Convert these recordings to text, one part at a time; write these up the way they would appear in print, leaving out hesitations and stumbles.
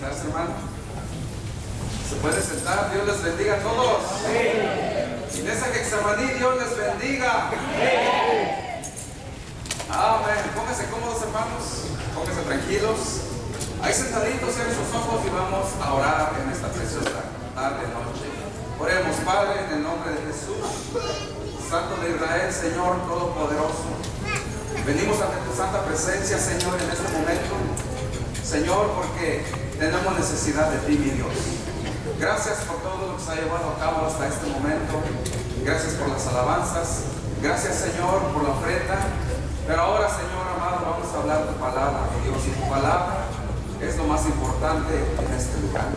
sentarse, hermano. Se puede sentar. Dios les bendiga a todos. Iglesia Getsemaní, Dios les bendiga. Amén. Pónganse cómodos, hermanos. Pónganse tranquilos. Ahí sentaditos, cierren sus ojos y vamos a orar en esta preciosa tarde, noche. Oremos, Padre, en el nombre de Jesús, Santo de Israel, Señor Todopoderoso. Venimos ante tu santa presencia, Señor, en este momento. Señor, porque tenemos necesidad de ti, mi Dios. Gracias por todo lo que se ha llevado a cabo hasta este momento. Gracias por las alabanzas. Gracias, Señor, por la ofrenda. Pero ahora, Señor amado, vamos a hablar tu palabra, mi Dios. Y tu palabra es lo más importante en este lugar.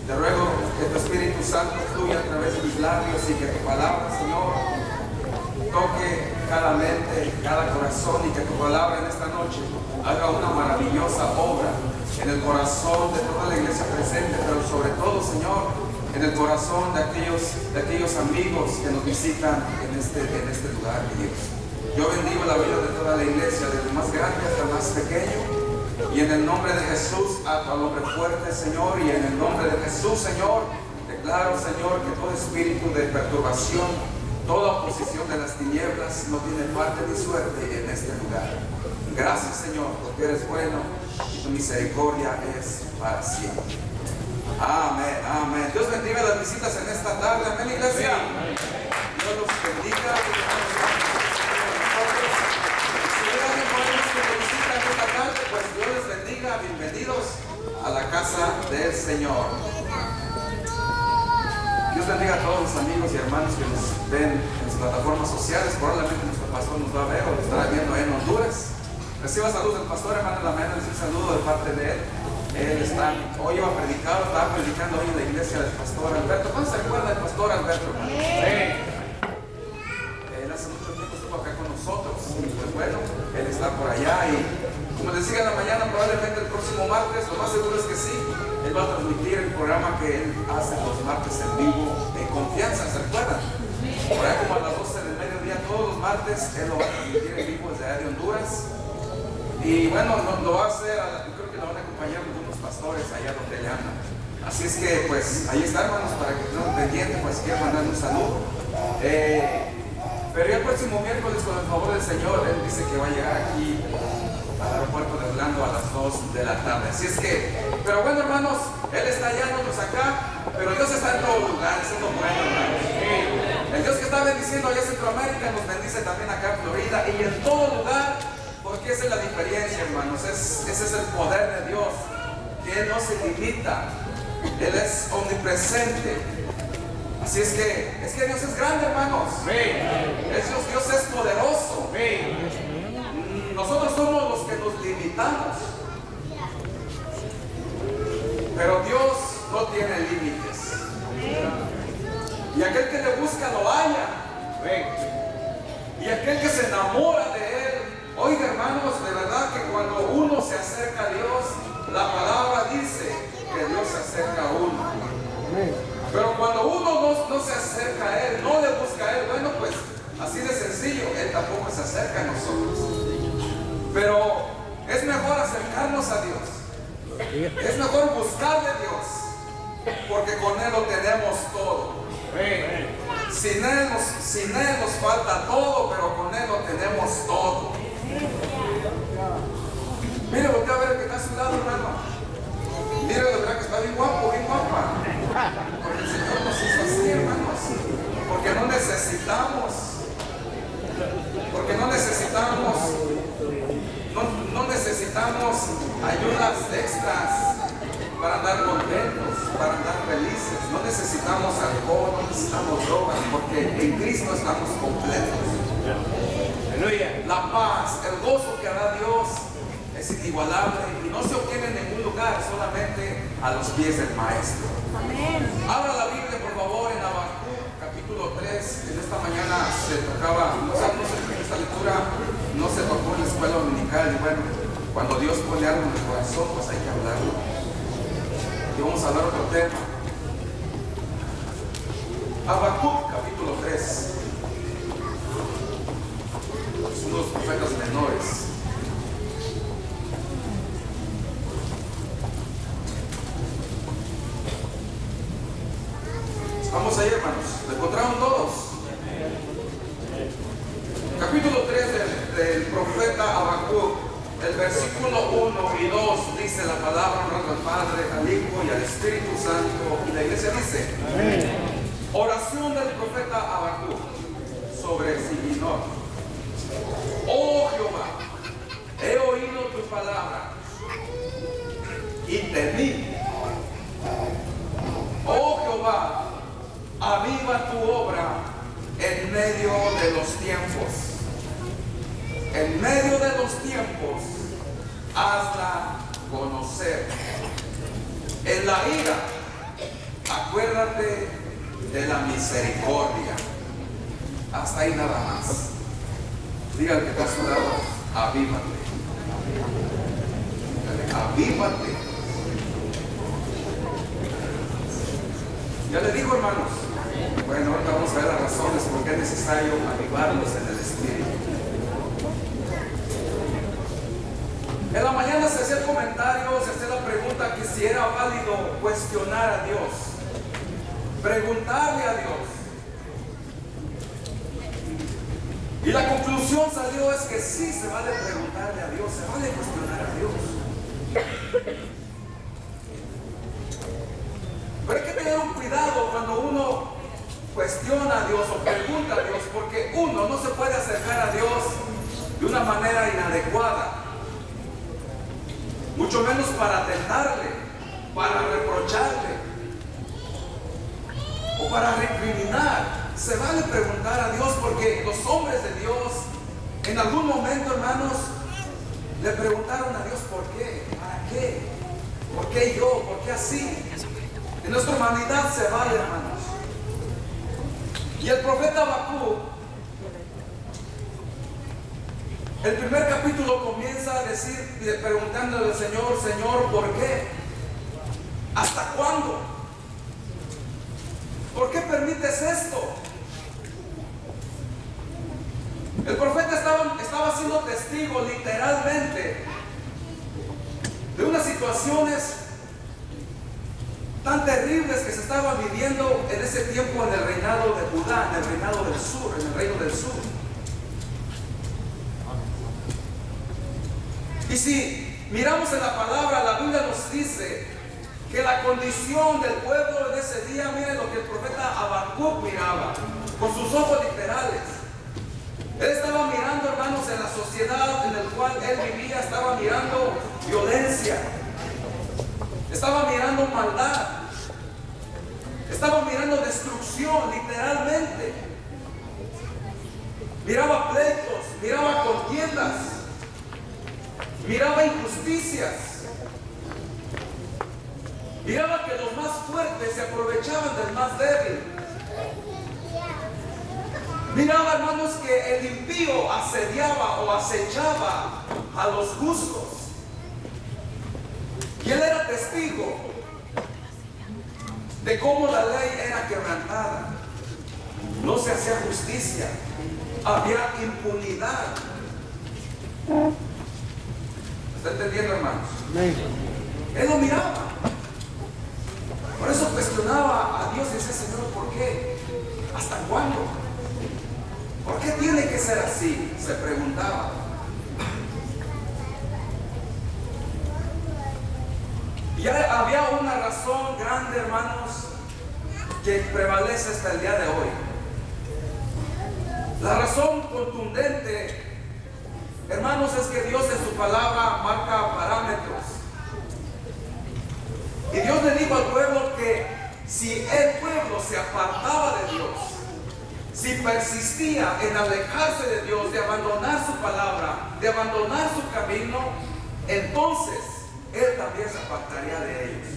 Te ruego que tu Espíritu Santo fluya a través de mis labios y que tu palabra, Señor, toque cada mente, cada corazón, y que tu palabra en esta noche haga una maravillosa obra en el corazón de toda la iglesia presente, pero sobre todo, Señor, en el corazón de aquellos amigos que nos visitan en este lugar, mi Dios. Yo bendigo la vida de toda la iglesia, desde el más grande hasta el más pequeño, y en el nombre de Jesús, a tu hombre fuerte, Señor, y en el nombre de Jesús, Señor, declaro, Señor, que todo espíritu de perturbación, toda oposición de las tinieblas no tiene parte ni suerte en este lugar. Gracias, Señor, porque eres bueno y tu misericordia es para siempre. Amén, amén. Dios bendiga las visitas en esta tarde. Amén, iglesia. Dios los bendiga. Si hay alguien por ahí que nos visita en esta tarde, pues Dios les bendiga. Bienvenidos a la casa del Señor. Dios bendiga a todos los amigos y hermanos que nos ven en las plataformas sociales. Probablemente nuestro pastor nos va a ver o nos estará viendo en Honduras. Reciba saludos del pastor hermano Lamena, les un saludo de parte de él. Hoy iba a predicar, estaba predicando hoy en la iglesia del pastor Alberto. ¿Cuándo se recuerda del pastor Alberto? Él hace mucho tiempo estuvo acá con nosotros. Y pues bueno, él está por allá y como les decía en la mañana, probablemente el próximo martes, lo más seguro es que sí, él va a transmitir el programa que él hace los martes en vivo, en confianza, ¿se recuerdan? Por ahí como a las 12 del mediodía, todos los martes, él lo va a transmitir en vivo desde allá de Honduras. Y bueno, lo va a hacer, yo creo que lo van a acompañar algunos pastores allá donde él anda. Así es que pues ahí está, hermanos, para que estén pendientes, pues quiero mandarle un saludo. Pero ya el próximo miércoles, con el favor del Señor, él dice que va a llegar aquí al aeropuerto de Orlando a las 2 de la tarde. Así es que, pero bueno, hermanos, él está allá, nosotros acá, pero Dios está en todos lugares, eso es lo bueno, hermanos. El Dios que está bendiciendo allá en Centroamérica nos bendice también acá en Florida y en todo lugar, porque esa es la diferencia, hermanos. Ese es el poder de Dios, que Él no se limita, Él es omnipresente. Así es que Dios es grande, hermanos. Dios es poderoso. Nosotros somos los que nos limitamos, pero Dios no tiene límites. Y aquel que le busca lo halla. Y aquel que se enamora de Él. Oiga, hermanos, de verdad que cuando uno se acerca a Dios, la palabra dice que Dios se acerca a uno. Pero cuando uno no se acerca a Él, no le busca a Él, bueno, pues así de sencillo, Él tampoco se acerca a nosotros. Pero es mejor acercarnos a Dios. Es mejor buscarle a Dios, porque con Él lo tenemos todo. Sin Él nos falta todo, pero con Él lo tenemos todo. Mire, voltea a ver el que está a su lado, hermano. Mire, de verdad que está bien guapo, bien guapa. Porque el Señor nos hizo así, hermanos. Porque no necesitamos ayudas extras para andar contentos, para andar felices. No necesitamos alcohol, no necesitamos drogas, porque en Cristo estamos completos. La paz, el gozo que da Dios es inigualable y no se obtiene en ningún lugar, solamente a los pies del Maestro. Amén. Abra la Biblia, por favor, en Habacuc, capítulo 3. En esta mañana se tocaba, no sé si esta lectura no se tocó en la escuela dominical. Y bueno, cuando Dios pone algo en el corazón, pues hay que hablarlo. Y vamos a hablar otro tema. Habacuc, capítulo 3. Son los profetas menores. capítulo 3 del profeta Habacuc, el versículo 1 y 2 dice la palabra honrando al Padre, al Hijo y al Espíritu Santo. Y la iglesia dice: amén. Oración del profeta Habacuc sobre Siginor. Oh Jehová, he oído tu palabra y temí. Oh Jehová, aviva tu obra en medio de los tiempos. En medio de los tiempos, hazla conocer. En la ira, acuérdate de la misericordia. Hasta ahí nada más. Diga al que está a su lado: avívate. Avívate. Ya le digo, hermanos. Bueno, ahorita vamos a ver las razones por qué es necesario avivarlos en el Espíritu. En la mañana se hacía el comentario, se hacía la pregunta que si era válido cuestionar a Dios, preguntarle a Dios. Y la conclusión salió es que sí se vale preguntarle a Dios, se vale cuestionar a Dios. Pero hay que tener un cuidado cuando uno cuestiona a Dios o pregunta a Dios, porque uno no se puede acercar a Dios de una manera inadecuada. Mucho menos para tentarle, para reprocharle o para recriminar. Se vale preguntar a Dios, porque los hombres de Dios en algún momento, hermanos, le preguntaron a Dios por qué, para qué, por qué yo, por qué así. En nuestra humanidad se vale, hermanos. Y el profeta Habacuc, el primer capítulo comienza a decir, preguntándole al Señor: Señor, ¿por qué? ¿Hasta cuándo? ¿Por qué permites esto? El profeta estaba siendo testigo literalmente de unas situaciones tan terribles que se estaban viviendo en ese tiempo en el reinado de Judá, en el reinado del sur, en el reino del sur. Y si miramos en la palabra, la Biblia nos dice que la condición del pueblo en ese día, miren lo que el profeta Habacuc miraba con sus ojos literales. Él estaba mirando, hermanos, en la sociedad en la cual él vivía, estaba mirando violencia, estaba mirando maldad, estaba mirando destrucción, literalmente. Miraba pleitos, miraba contiendas, miraba injusticias, miraba que los más fuertes se aprovechaban del más débil. Miraba, hermanos, que el impío asediaba o acechaba a los justos. Y él era testigo de cómo la ley era quebrantada. No se hacía justicia, había impunidad. ¿Está entendiendo, hermanos? Él lo miraba. Por eso cuestionaba a Dios y decía: Señor, ¿por qué? ¿Hasta cuándo? ¿Por qué tiene que ser así? Se preguntaba. Y había una razón grande, hermanos, que prevalece hasta el día de hoy. La razón contundente, hermanos, es que Dios en su palabra marca parámetros. Y Dios le dijo al pueblo que si el pueblo se apartaba de Dios, si persistía en alejarse de Dios, de abandonar su palabra, de abandonar su camino, entonces Él también se apartaría de ellos.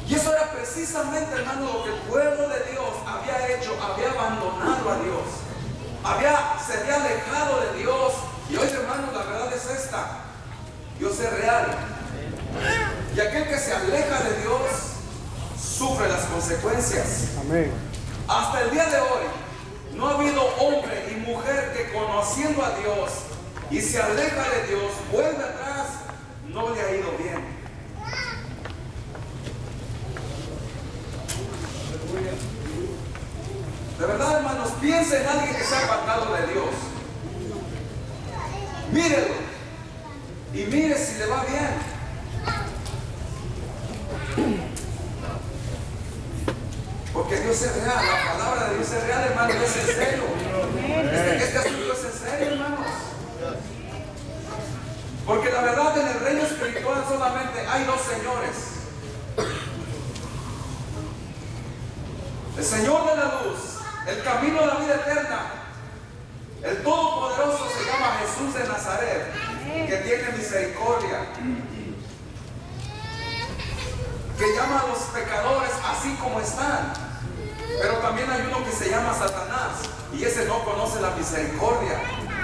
Y eso era precisamente, hermano, lo que el pueblo de Dios había hecho. Había abandonado a Dios, se había alejado de Dios. Y hoy, hermanos, la verdad es esta: Dios es real, y aquel que se aleja de Dios sufre las consecuencias. Amén. Hasta el día de hoy no ha habido hombre y mujer que, conociendo a Dios y se aleja de Dios, vuelve atrás, no le ha ido bien. De verdad, hermanos, piense en alguien que se ha apartado de Dios. Mírelo y mire si le va bien. Porque Dios es real, la palabra de Dios es real, hermano, es en serio. Este asunto es en serio, hermanos. Porque la verdad, en el reino espiritual solamente hay dos señores. El Señor de la luz, el camino de la vida eterna, el Todopoderoso se llama Jesús de Nazaret, que tiene misericordia, que llama a los pecadores así como están. Pero también hay uno que se llama Satanás, y ese no conoce la misericordia.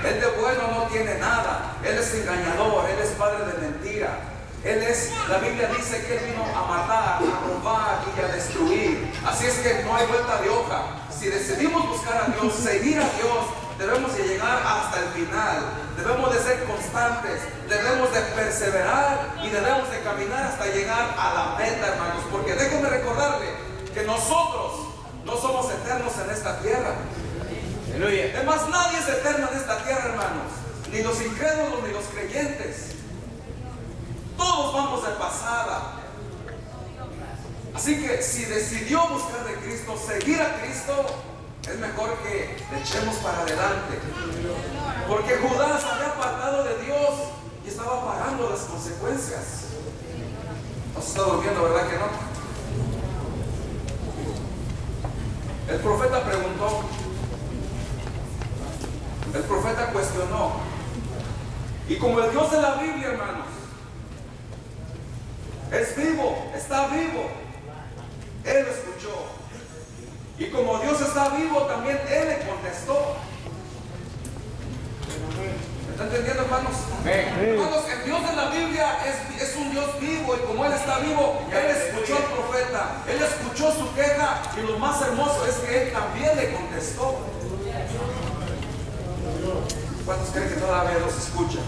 Él de bueno no tiene nada. Él es engañador, él es padre de mentira. La Biblia dice que él vino a matar, a robar y a destruir. Así es que no hay vuelta de hoja. Si decidimos buscar a Dios, seguir a Dios, debemos de llegar hasta el final. Debemos de ser constantes, debemos de perseverar y debemos de caminar hasta llegar a la meta, hermanos. Porque déjenme recordarle que nosotros no somos eternos en esta tierra. Además, nadie es eterno en esta tierra, hermanos. Ni los incrédulos ni los creyentes. Todos vamos de pasada. Así que si decidió buscar de Cristo, seguir a Cristo, es mejor que le echemos para adelante. Porque Judas había apartado de Dios y estaba pagando las consecuencias. No se está durmiendo, ¿verdad que no? El profeta preguntó. El profeta cuestionó. Y como el Dios de la Biblia, hermanos, es vivo, está vivo, Él lo escuchó. Y como Dios está vivo, también Él le contestó. ¿Me está entendiendo, hermanos? Hermanos, el Dios de la Biblia es un Dios vivo, y como Él está vivo, Él escuchó al profeta, Él escuchó su queja, y lo más hermoso es que Él también le contestó. ¿Cuántos creen que todavía Dios escucha?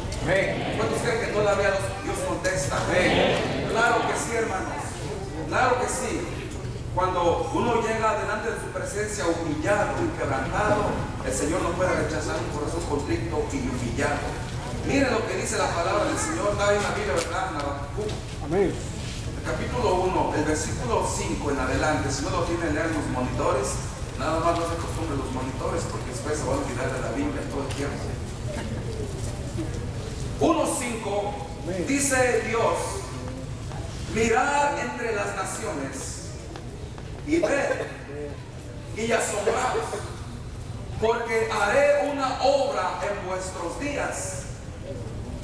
¿Cuántos creen que todavía Dios contesta? Claro que sí, hermanos. Claro que sí. Cuando uno llega delante de su presencia humillado y quebrantado, el Señor no puede rechazar un corazón contrito y humillado. Mire lo que dice la palabra del Señor. Está en la Biblia, ¿verdad? Amén. El capítulo 1, el versículo 5 en adelante. Si no lo tienen, leer los monitores. Nada más no se acostumbren los monitores, porque después se va a olvidar de la Biblia todo el tiempo. 1:5 dice Dios: mirad entre las naciones y ved y asombraos, porque haré una obra en vuestros días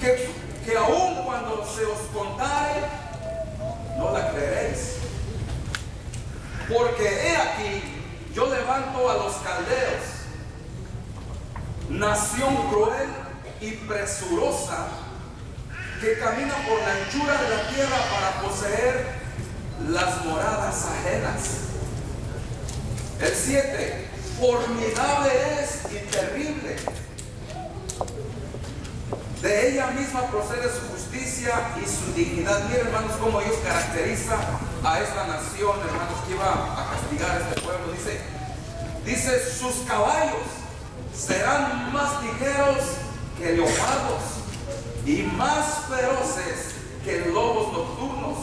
que aun cuando se os contare no la creeréis. Porque he aquí, yo levanto a los caldeos, nación cruel y presurosa, que camina por la anchura de la tierra para poseer las moradas ajenas. El 7, formidable es y terrible. De ella misma procede su justicia y su dignidad. Miren, hermanos, cómo Dios caracteriza a esta nación, hermanos, que iba a castigar a este pueblo. Dice, sus caballos serán más ligeros que leopardos y más feroces que lobos nocturnos,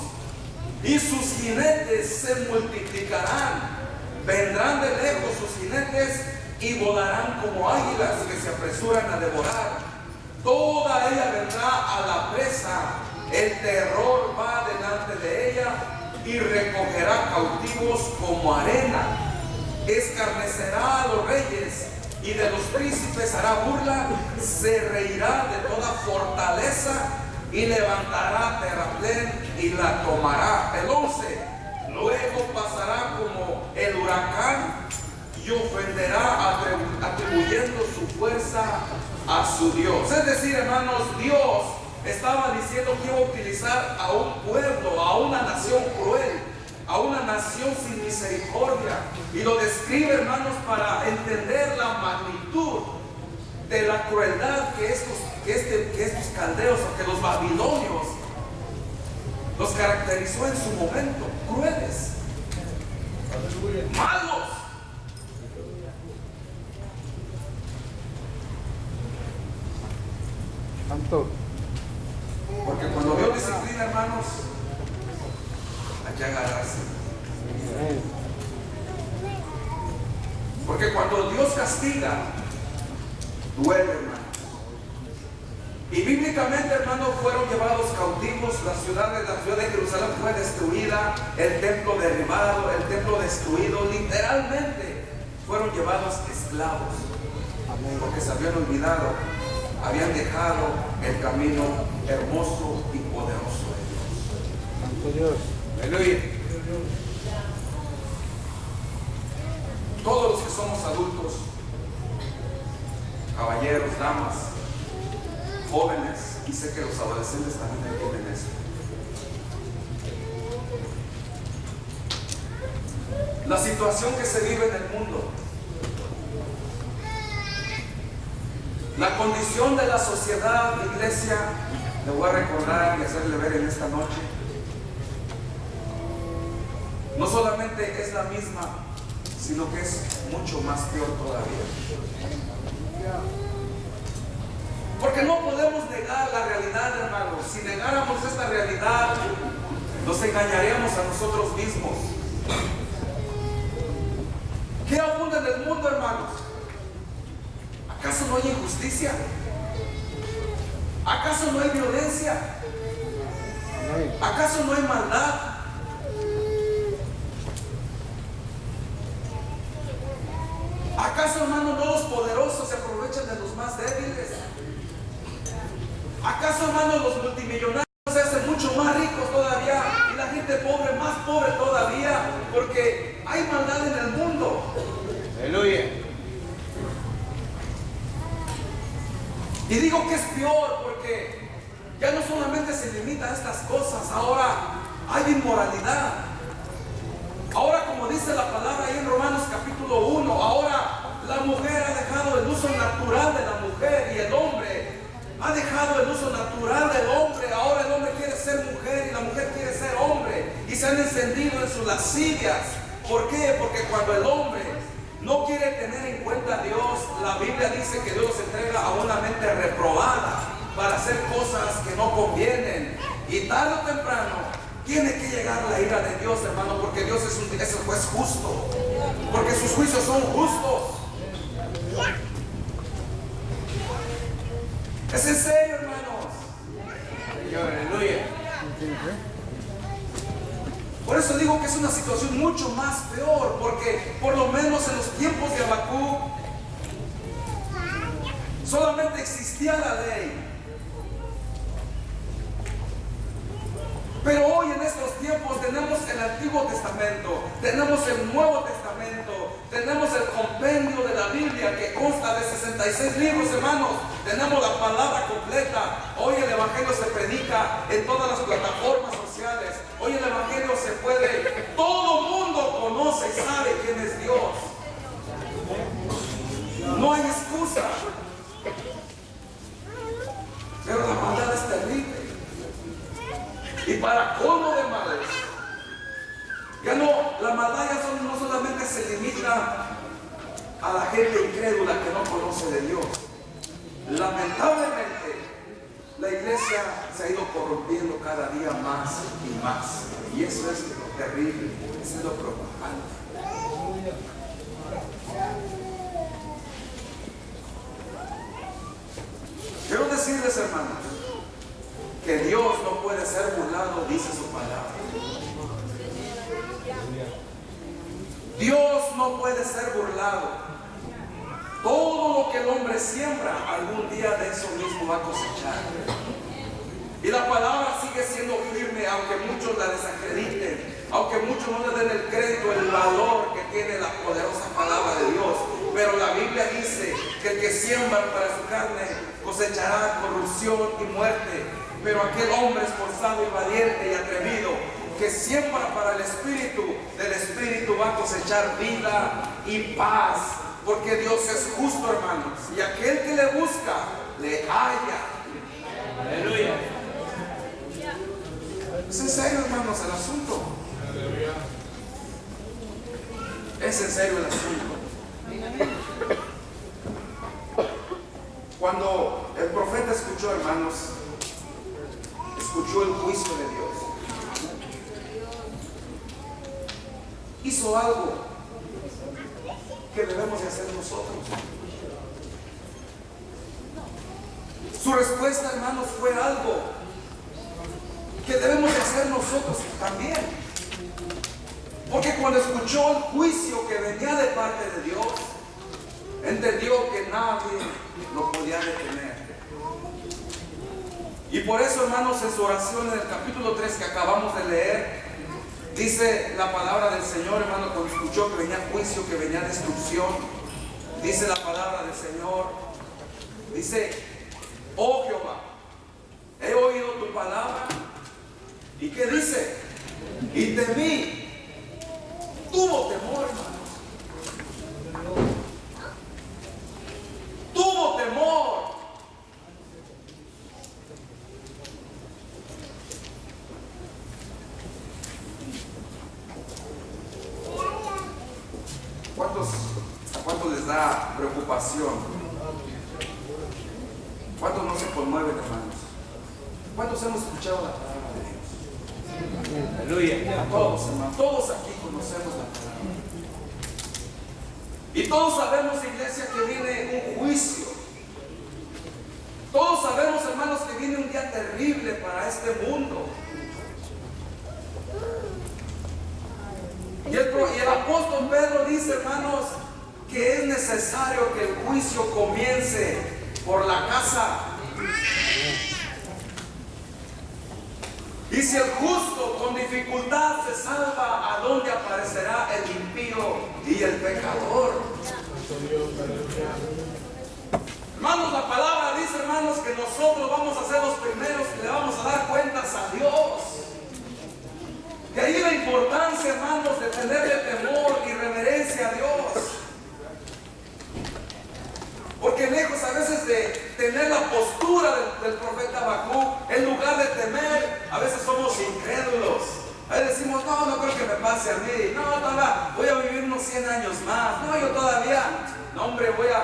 y sus jinetes se multiplicarán. Vendrán de lejos sus jinetes y volarán como águilas que se apresuran a devorar. Toda ella vendrá a la presa, el terror va delante de ella y recogerá cautivos como arena. Escarnecerá a los reyes y de los príncipes hará burla, se reirá de toda fortaleza y levantará terraplén y la tomará. El 11, luego pasará como el huracán y ofenderá atribuyendo su fuerza a su Dios. Es decir, hermanos, Dios estaba diciendo que iba a utilizar a un pueblo, a una nación cruel, a una nación sin misericordia, y lo describe, hermanos, para entender la magnitud de la crueldad que estos caldeos, o que los babilonios los caracterizó en su momento. Crueles, malos, Santo. Porque cuando Dios disciplina, hermanos, hay que agarrarse. Porque cuando Dios castiga, duele, hermanos. Y bíblicamente, hermanos, fueron llevados cautivos. La ciudad de Jerusalén fue destruida, el templo derribado, el templo destruido. Literalmente fueron llevados esclavos. Porque se habían olvidado, habían dejado el camino hermoso y poderoso de Dios. Santo Dios. Aleluya. Todos los que somos adultos, caballeros, damas, jóvenes, y sé que los adolescentes también entienden eso. La situación que se vive en el mundo, la condición de la sociedad, iglesia, le voy a recordar y hacerle ver en esta noche, no solamente es la misma, sino que es mucho más peor todavía. Porque no podemos negar la realidad, hermanos. Si negáramos esta realidad, nos engañaríamos a nosotros mismos. ¿Qué abunda en el mundo, hermanos? ¿Acaso no hay injusticia? ¿Acaso no hay violencia? ¿Acaso no hay maldad? ¿Acaso, hermano, no los poderosos se aprovechan de los más débiles? ¿Acaso, hermano, los multimillonarios se hacen mucho más ricos todavía y la gente pobre más pobre todavía? Porque hay maldad en el mundo. Aleluya. Y digo que es peor porque ya no solamente se limita a estas cosas, ahora hay inmoralidad. Ahora, como dice la palabra ahí en Romanos capítulo 1, ahora la mujer ha dejado el uso natural de la mujer y el hombre ha dejado el uso natural del hombre. Ahora el hombre quiere ser mujer y la mujer quiere ser hombre y se han encendido en sus lascivias. ¿Por qué? Porque cuando el hombre no quiere tener en cuenta a Dios, la Biblia dice que Dios los entrega a una mente reprobada para hacer cosas que no convienen. Y tarde o temprano tiene que llegar la ira de Dios, hermano, porque Dios es un juez justo. Porque sus juicios son justos. Es en serio, hermanos. Aleluya. Por eso digo que es una situación mucho más peor, porque por lo menos en los tiempos de Habacuc solamente existía la ley. Pero hoy en estos tiempos tenemos el Antiguo Testamento, tenemos el Nuevo Testamento, tenemos el compendio de la Biblia que consta de 66 libros, hermanos. Tenemos la palabra completa. Hoy el Evangelio se predica en todas las plataformas sociales. Hoy el Evangelio se puede, todo mundo conoce y sabe quién es Dios. No hay excusa. Pero la maldad es terrible. Y para colmo de males, ya no, la maldad ya no solamente se limita a la gente incrédula que no conoce de Dios. Lamentablemente, la iglesia se ha ido corrompiendo cada día más y más. Y eso es lo terrible, eso es lo preocupante. Quiero decirles, hermanos, que Dios no puede ser burlado, dice su palabra. Dios no puede ser burlado. Todo lo que el hombre siembra, algún día de eso mismo va a cosechar. Y la palabra sigue siendo firme, aunque muchos la desacrediten, aunque muchos no le den el crédito, el valor que tiene la poderosa palabra de Dios. Pero la Biblia dice que el que siembra para su carne cosechará corrupción y muerte. Pero aquel hombre esforzado y valiente y atrevido que siembra para el Espíritu, del Espíritu va a cosechar vida y paz. Porque Dios es justo, hermanos. Y aquel que le busca, le halla. Aleluya. Es en serio, hermanos, el asunto. Es en serio el asunto. Cuando el profeta escuchó escuchó, hermanos, escuchó el juicio de Dios. Hizo algo que debemos de hacer nosotros. Su respuesta, hermanos, fue algo que debemos de hacer nosotros también. Porque cuando escuchó el juicio que venía de parte de Dios, entendió que nadie lo podía detener. Y por eso, hermanos, en su oración en el capítulo 3 que acabamos de leer, dice la palabra del Señor, hermano, cuando escuchó que venía juicio, que venía destrucción, dice la palabra del Señor, dice: oh Jehová, he oído tu palabra. ¿Y qué dice? Y temí. Tuvo temor, hermanos. Tuvo temor. ¿A cuántos les da preocupación? ¿Cuántos no se conmueven, hermanos? ¿Cuántos hemos escuchado la palabra de Dios? Aleluya. A todos, hermanos. Todos aquí conocemos la palabra. Y todos sabemos, iglesia, que viene un juicio. Todos sabemos, hermanos, que viene un día terrible para este mundo. Y el apóstol Pedro dice, hermanos, que es necesario que el juicio comience por la casa. Y si el justo con dificultad se salva, ¿a dónde aparecerá el impío y el pecador? Hermanos, la palabra dice, hermanos, que nosotros vamos a ser los primeros que le vamos a dar cuentas a Dios. De ahí la importancia, hermanos, de tenerle temor y reverencia a Dios. Porque lejos a veces de tener la postura del profeta Habacuc, en lugar de temer, a veces somos incrédulos. Ahí decimos: no creo que me pase a mí. No, todavía voy a vivir unos 100 años más. No, yo todavía, no, hombre, voy a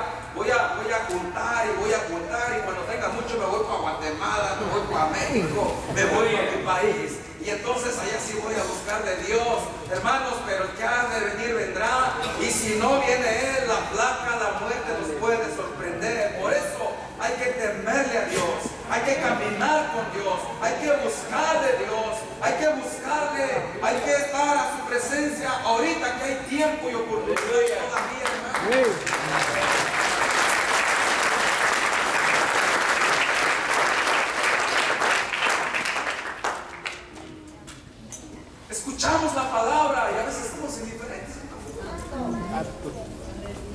juntar y cuando tenga mucho me voy para Guatemala, me voy para México, me voy a mi país. Y entonces allá sí voy a buscar de Dios, hermanos, pero el que ha de venir vendrá. Y si no viene Él, la plaga, la muerte nos puede sorprender. Por eso hay que temerle a Dios, hay que caminar con Dios, hay que buscar de Dios, hay que buscarle, hay que estar a su presencia ahorita que hay tiempo y oportunidad todavía, hermanos. Escuchamos la palabra y a veces estamos indiferentes.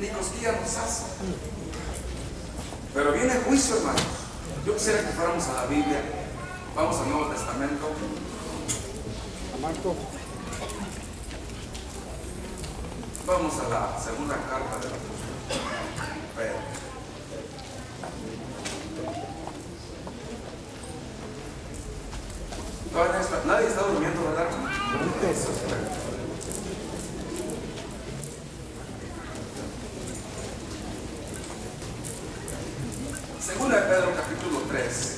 Ni cosquillas nos hace. Pero viene el juicio, hermanos. Yo quisiera que fuéramos a la Biblia. Vamos al Nuevo Testamento. Vamos a la segunda carta del apóstol Pedro. Nadie está durmiendo, ¿verdad? Segunda de Pedro, capítulo 3.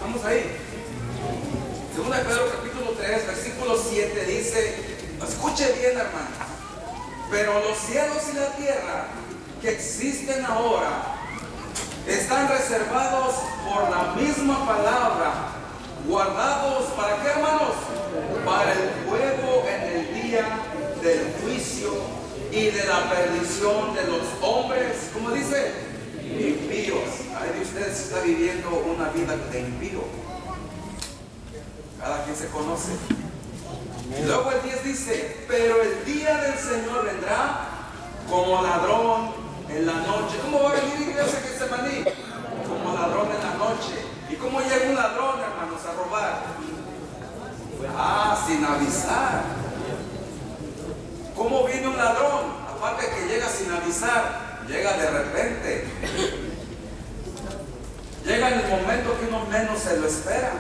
Vamos ahí. Segunda de Pedro, capítulo 3, versículo 7 dice: escuche bien, hermano. Pero los cielos y la tierra que existen ahora están reservados por la misma palabra, guardados ¿para qué, hermanos? Para el fuego en el día del juicio y de la perdición de los hombres, ¿cómo dice? Impíos. Ay de ustedes si está viviendo una vida de impío. Cada quien se conoce. Y luego el 10 dice: pero el día del Señor vendrá como ladrón en la noche. ¿Cómo va a venir, iglesia, que se maní? Como ladrón en la noche. ¿Y cómo llega un ladrón, hermanos, a robar? Sin avisar. ¿Cómo viene un ladrón? Aparte que llega sin avisar, llega de repente. Llega en el momento que uno menos se lo espera.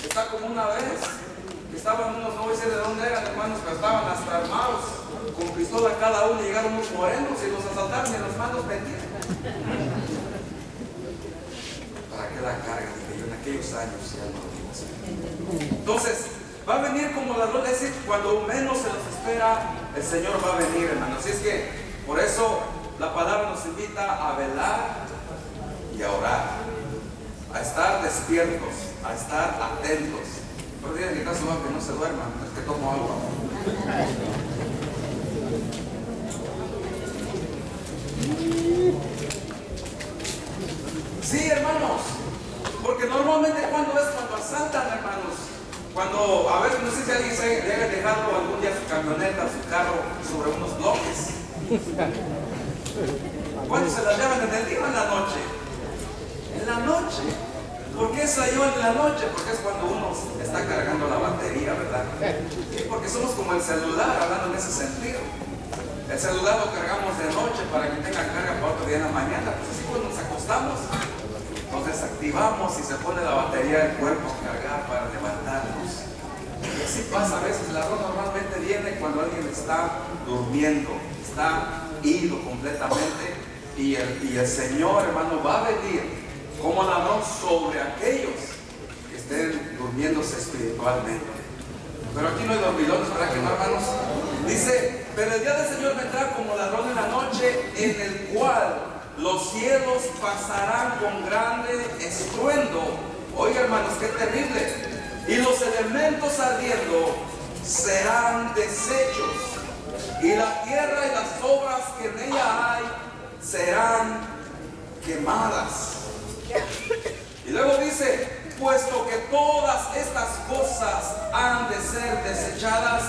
Está como una vez estaban unos, no voy a decir de dónde eran, hermanos, pero estaban hasta armados, con pistola cada uno, y llegaron unos morenos y los asaltaron y en las manos metían. ¿Para qué la carga? Dije yo, en aquellos años ya no lo digo así. Entonces, va a venir como ladrón, es decir, cuando menos se los espera, el Señor va a venir, hermanos. Así es que, por eso, la palabra nos invita a velar y a orar, a estar despiertos, a estar atentos. Pero digan en mi caso que no se duerman, es que tomo agua. Sí, hermanos, porque normalmente cuando asaltan, hermanos, cuando, a ver, no sé si alguien se haya dejado algún día su camioneta, su carro sobre unos bloques. ¿Cuándo se la llevan, en el día o en la noche? En la noche. ¿Por qué se la llevan en la noche? Porque es cuando uno está cargando la batería, ¿verdad? Sí, porque somos como el celular, hablando en ese sentido. El celular lo cargamos de noche para que tenga carga para otro día en la mañana. Pues así cuando nos acostamos, nos desactivamos y se pone la batería del cuerpo a cargar para levantarnos. Y así pasa a veces. El ladrón normalmente viene cuando alguien está durmiendo, está ido completamente, y el Señor, hermano, va a venir como ladrón sobre aquellos que estén durmiéndose espiritualmente. Pero aquí no hay dormilones, ¿verdad que no, hermanos? Dice, pero el día del Señor vendrá como ladrón en la noche, en el cual los cielos pasarán con grande estruendo. Oiga, hermanos, qué terrible. Y los elementos ardiendo serán deshechos, y la tierra y las obras que en ella hay serán quemadas. Y luego dice, puesto que todas estas cosas han de ser deshechas,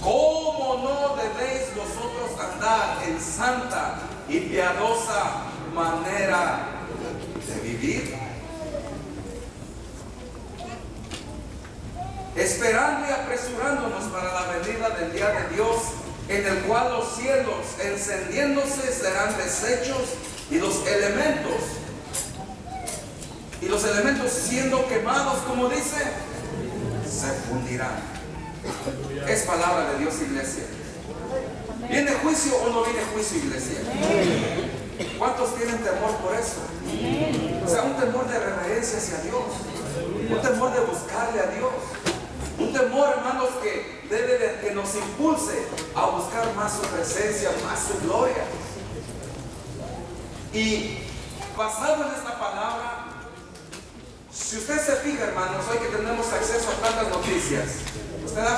¿cómo no debéis vosotros andar en santa y piadosa manera de vivir? Esperando y apresurándonos para la venida del día de Dios, en el cual los cielos encendiéndose serán deshechos, y los elementos siendo quemados, como dice, se fundirán. Es palabra de Dios, iglesia. ¿Viene juicio o no viene juicio, iglesia? ¿Cuántos tienen temor por eso? O sea, un temor de reverencia hacia Dios, un temor de buscarle a Dios, un temor, hermanos, que nos impulse a buscar más su presencia, más su gloria. Y basado en esta palabra, si usted se fija, hermanos, hoy que tenemos acceso a tantas noticias, usted ha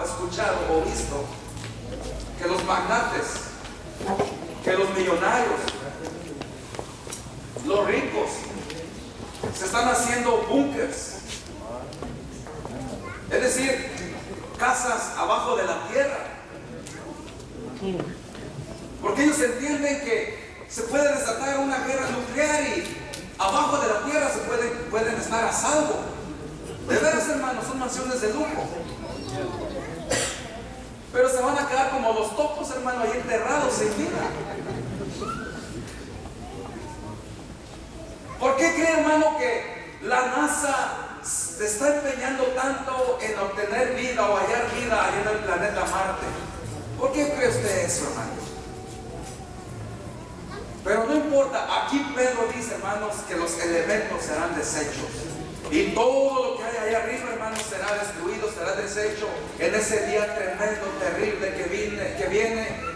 escuchado o visto que los magnates, que los millonarios, los ricos, se están haciendo búnkers, es decir, casas abajo de la tierra, porque ellos entienden que se puede desatar una guerra nuclear y abajo de la tierra pueden estar a salvo. De veras, hermanos, son mansiones de lujo, pero se van a quedar como los topos, hermano, ahí enterrados sin vida. ¿Por qué cree, hermano, que la NASA se está empeñando tanto en obtener vida o hallar vida allá en el planeta Marte? ¿Por qué cree usted eso, hermano? Pero no importa, aquí Pedro dice, hermanos, que los elementos serán deshechos, y todo lo que hay ahí arriba, hermanos, será destruido, será deshecho en ese día tremendo, terrible que viene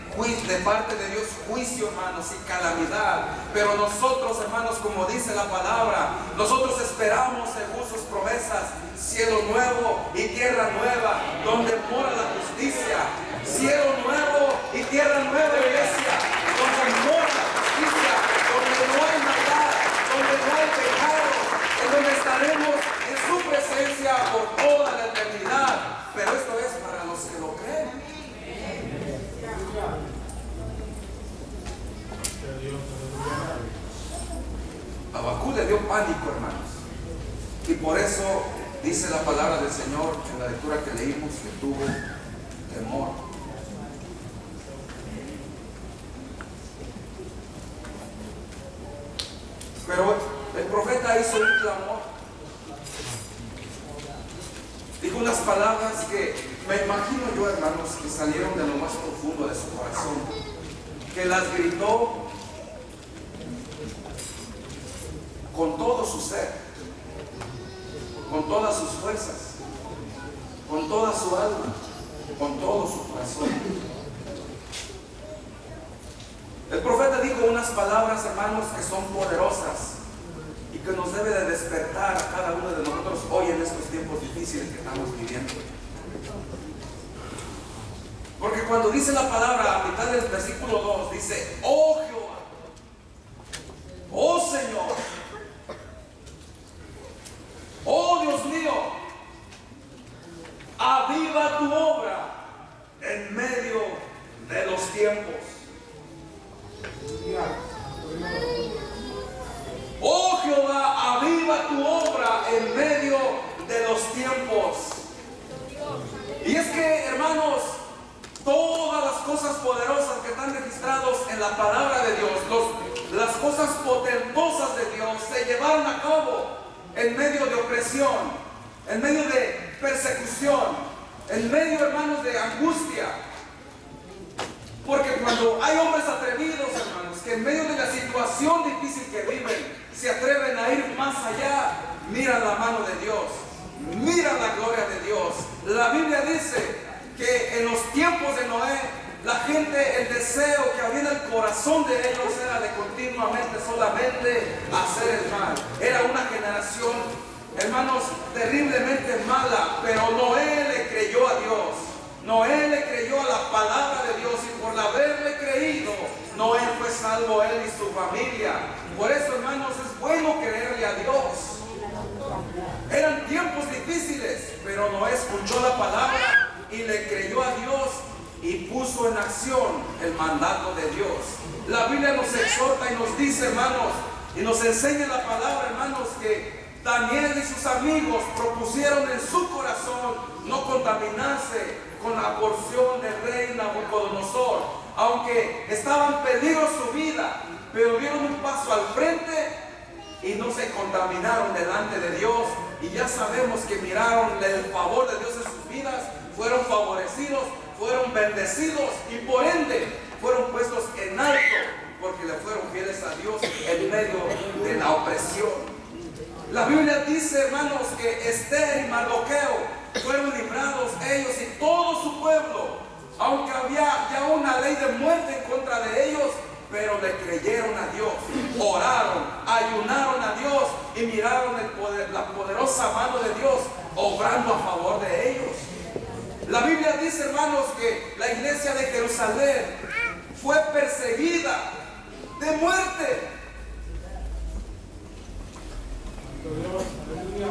de parte de Dios, juicio, hermanos, y calamidad. Pero nosotros, hermanos, como dice la palabra, nosotros esperamos según sus promesas, cielo nuevo y tierra nueva, donde mora la justicia. Cielo nuevo y tierra nueva, iglesia, donde mora la justicia, donde no hay maldad, donde no hay pecado, en donde estaremos en su presencia por toda la eternidad. Pero esto es para los que lo creen. Habacuc le dio pánico, hermanos, y por eso dice la palabra del Señor en la lectura que leímos, que tuvo temor. Pero el profeta hizo un clamor. Dijo unas palabras que me imagino yo, hermanos, que salieron de lo más profundo de su corazón, que las gritó con todo su ser, con todas sus fuerzas, con toda su alma, con todo su corazón. El profeta dijo unas palabras, hermanos, que son poderosas y que nos debe de despertar a cada uno de nosotros hoy en estos tiempos difíciles que estamos viviendo. Porque cuando dice la palabra a mitad del versículo 2, dice: oh Jehová, oh Señor, oh Dios mío, aviva tu obra en medio de los tiempos. Oh Jehová, aviva tu obra en medio de los tiempos. Y es que, hermanos, todas las cosas poderosas que están registradas en la palabra de Dios, las cosas potentosas de Dios, se llevaron a cabo en medio de opresión, en medio de persecución, en medio, hermanos, de angustia. Porque cuando hay hombres atrevidos, hermanos, que en medio de la situación difícil que viven, se atreven a ir más allá, miran la mano de Dios, miran la gloria de Dios. La Biblia dice que en los tiempos de Noé, la gente, el deseo que había en el corazón de ellos era de continuamente solamente hacer el mal. Era una generación, hermanos, terriblemente mala, pero Noé le creyó a Dios. Noé le creyó a la palabra de Dios, y por haberle creído, Noé fue salvo, él y su familia. Por eso, hermanos, es bueno creerle a Dios. Eran tiempos difíciles, pero Noé escuchó la palabra y le creyó a Dios y puso en acción el mandato de Dios. La Biblia nos exhorta y nos dice, hermanos, y nos enseña la palabra, hermanos, que Daniel y sus amigos propusieron en su corazón no contaminarse con la porción del rey Nabucodonosor, aunque estaba en peligro su vida, pero dieron un paso al frente y no se contaminaron delante de Dios. Y ya sabemos que miraron el favor de Dios en sus vidas, fueron favorecidos, fueron bendecidos y por ende fueron puestos en alto porque le fueron fieles a Dios en medio de la opresión. La Biblia dice, hermanos, que Esther y Mardoqueo fueron librados, ellos y todo su pueblo, aunque había ya una ley de muerte en contra de ellos, pero le creyeron a Dios, oraron, ayunaron a Dios y miraron la poderosa mano de Dios obrando a favor de ellos. La Biblia dice, hermanos, que la iglesia de Jerusalén fue perseguida de muerte,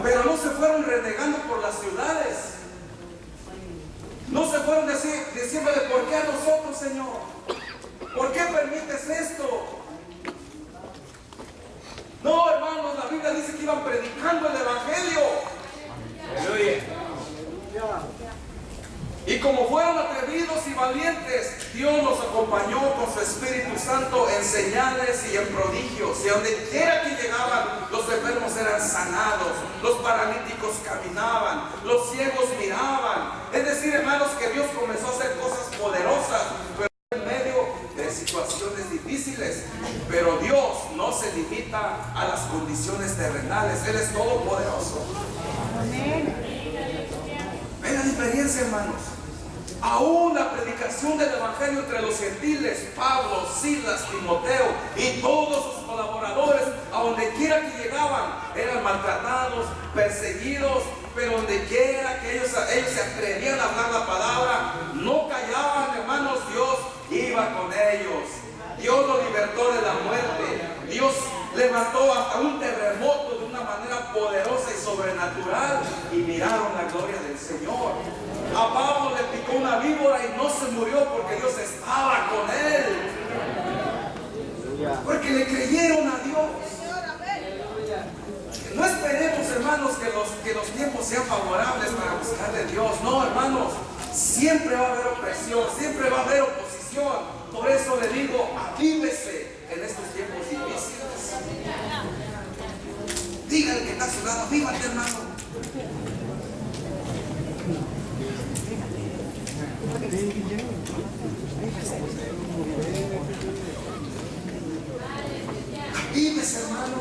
pero no se fueron renegando por las ciudades, no se fueron diciéndole: ¿por qué a nosotros, Señor? ¿Por qué permites esto? No, hermanos, la Biblia dice que iban predicando el evangelio. Aleluya. Y como fueron atrevidos y valientes, Dios los acompañó con su Espíritu Santo en señales y en prodigios. Y donde quiera que llegaban, los enfermos eran sanados, los paralíticos caminaban, los ciegos miraban. Es decir, hermanos, que Dios comenzó a hacer cosas poderosas, pero en medio de situaciones difíciles. Pero Dios no se limita a las condiciones terrenales, Él es todopoderoso. Amén. Ven la diferencia, hermanos. Aún la predicación del evangelio entre los gentiles, Pablo, Silas, Timoteo y todos sus colaboradores, a donde quiera que llegaban, eran maltratados, perseguidos, pero donde quiera que ellos se atrevían a hablar la palabra, no callaban, hermanos. Dios iba con ellos. Dios los libertó de la muerte. Dios levantó hasta un terremoto de una manera poderosa y sobrenatural, y miraron la gloria del Señor. A Pablo le picó una víbora y no se murió porque Dios estaba con él, porque le creyeron a Dios. No esperemos, hermanos, que los tiempos sean favorables para buscar de Dios. No, hermanos, siempre va a haber opresión, siempre va a haber oposición. Por eso le digo, avívese en estos tiempos difíciles. Dígale que está a su lado: avívate, hermano. Vives, hermano.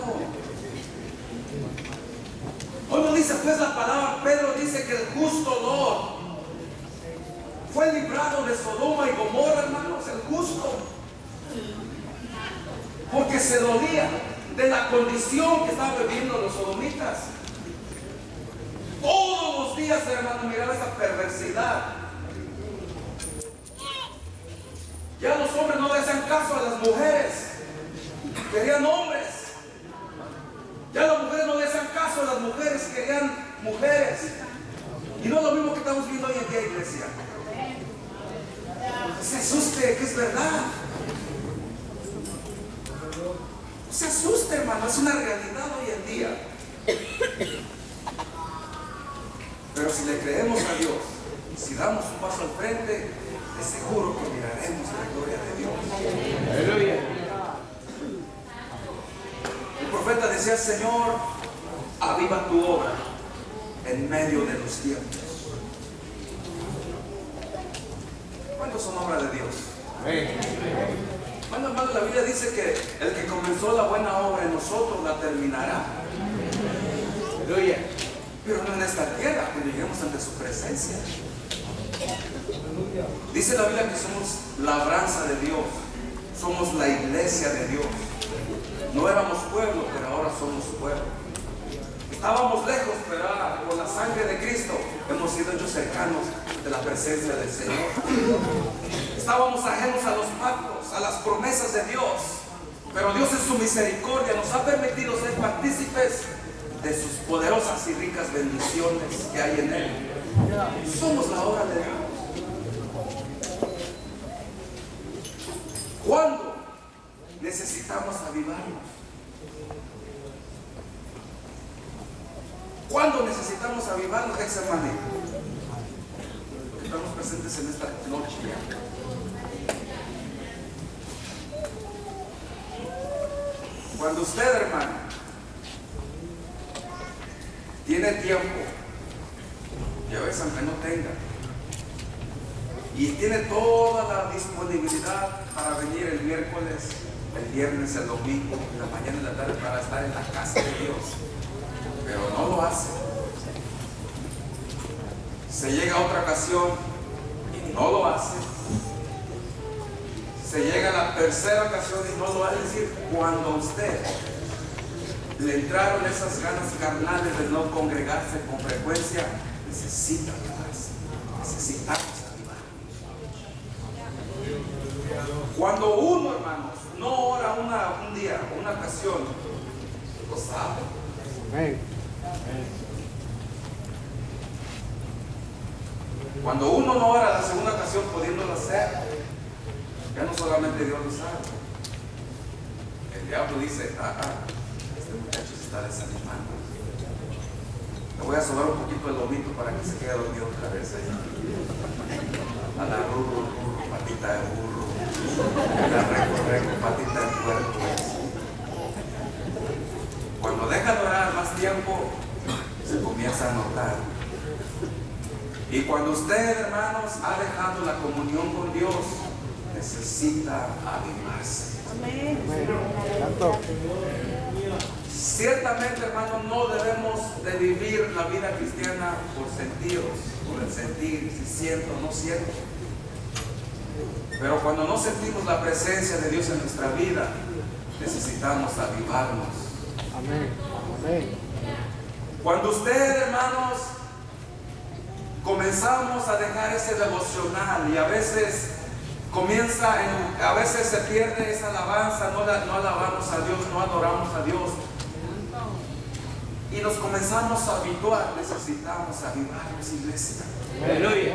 Hoy no dice pues la palabra, Pedro dice que el justo Lot fue librado de Sodoma y Gomorra, hermanos, el justo, porque se dolía de la condición que estaban viviendo los sodomitas. Todos los días, hermano, miraba esa perversidad. Ya los hombres no le hacían caso a las mujeres, querían hombres. Ya las mujeres no le hacían caso a las mujeres, querían mujeres. Y no es lo mismo que estamos viendo hoy en día, iglesia. No se asuste, que es verdad. No se asuste, hermano, es una realidad hoy en día. Pero si le creemos a Dios, si damos un paso al frente, de seguro que miraremos la gloria de Dios. Aleluya. El profeta decía: Señor, aviva tu obra en medio de los tiempos. ¿Cuántos son obra de Dios? Bueno, hermano, la Biblia dice que el que comenzó la buena obra en nosotros la terminará. Aleluya. Pero no en esta tierra, cuando lleguemos ante su presencia. Dice la Biblia que somos labranza de Dios, somos la iglesia de Dios. No éramos pueblo, pero ahora somos pueblo. Estábamos lejos, pero ahora por la sangre de Cristo hemos sido hechos cercanos de la presencia del Señor. Estábamos ajenos a los pactos, a las promesas de Dios, pero Dios en su misericordia nos ha permitido ser partícipes de sus poderosas y ricas bendiciones que hay en Él. Somos la obra de Dios. ¿Cuándo necesitamos avivarnos? ¿Cuándo necesitamos avivarnos, hermano? Estamos presentes en esta noche. Cuando usted, hermano, tiene tiempo, y a veces aunque no tenga, y tiene toda la disponibilidad para venir el miércoles, el viernes, el domingo, en la mañana y la tarde, para estar en la casa de Dios, pero no lo hace. Se llega a otra ocasión y no lo hace. Se llega a la tercera ocasión y no lo hace. Es decir, cuando a usted le entraron esas ganas carnales de no congregarse con frecuencia, necesita avivarse. Necesitamos avivarnos. Cuando uno, hermanos, no ora un día, una ocasión, lo sabe. Cuando uno no ora la segunda ocasión pudiéndolo hacer, ya no solamente Dios lo sabe. El diablo dice: este muchacho se está desanimando. Le voy a sobar un poquito el lomito para que se quede dormido otra vez ahí. A la burro, patita de burro. A la reco, patita de puerco. Cuando deja de orar más tiempo, se comienza a notar. Y cuando usted, hermanos, ha dejado la comunión con Dios, necesita avivarse. Amén. Ciertamente, hermanos, no debemos de vivir la vida cristiana por sentidos, por el sentir, si siento o no siento. Pero cuando no sentimos la presencia de Dios en nuestra vida, necesitamos avivarnos. Amén. Amén. Cuando usted, hermanos, comenzamos a dejar ese devocional y a veces a veces se pierde esa alabanza, no alabamos a Dios, no adoramos a Dios y nos comenzamos a habituar, necesitamos avivarnos, iglesia. Aleluya.